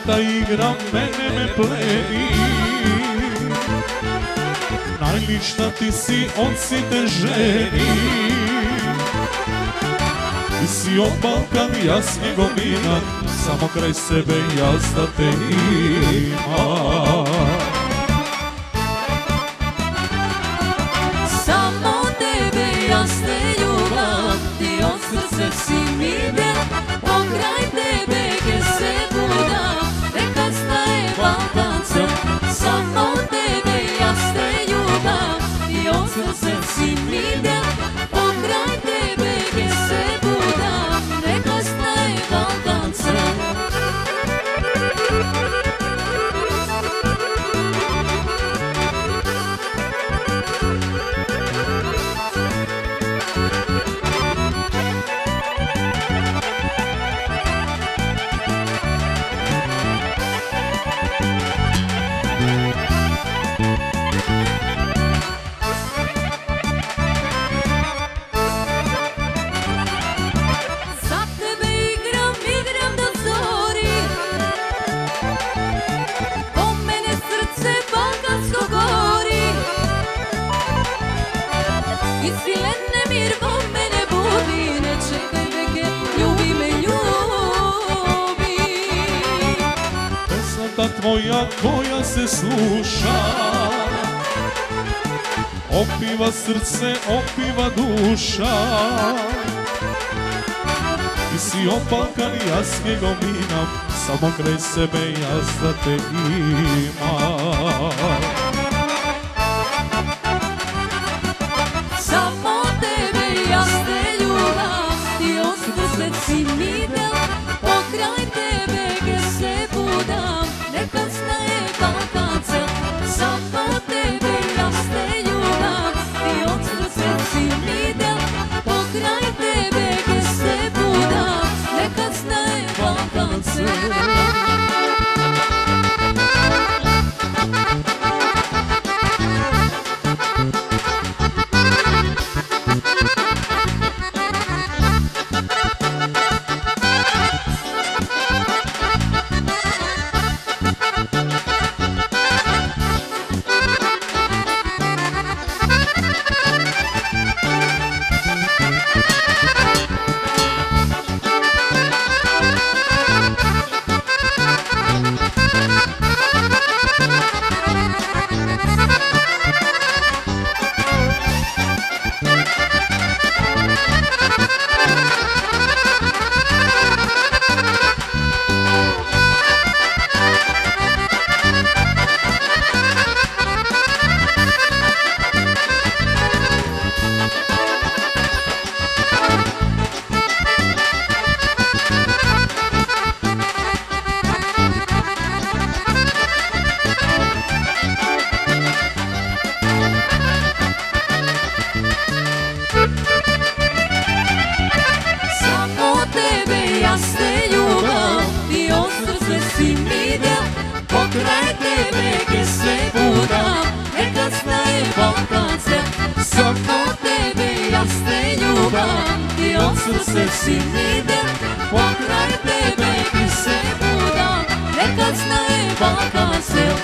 ta igra mene me pleni. Najlična ti si, on si te ženi. Ti si on Balkan, ja snjegovina, samo kraj sebe ja za te imam. Samo tebe ja ste ljubav, ti od srce si mi del, pokraj tebe gdje se budam, neka staje Balkancem. Samo tebe ja ste ljubav, ti od srce si mi del, pokraj tebe gdje se budam, neka staje Balkancem. Tvoja koja se sluša, opiva srce, opiva duša. Ti si on Balkan, ja snjegovina, samo kraj sebe ja za te imam. Samo tebe ja ste ljubav, ti od srce si mi del, pokraj tebe gdje se budam, neka staje Balkancem. Samo tebe ja ste ljubav, ti od srce si mi del, pokraj tebe gdje se budam, neka staje Balkancem. Ti od srce si mi del, pokraj tebe gdje se budam, nekad znaje Balkan sel.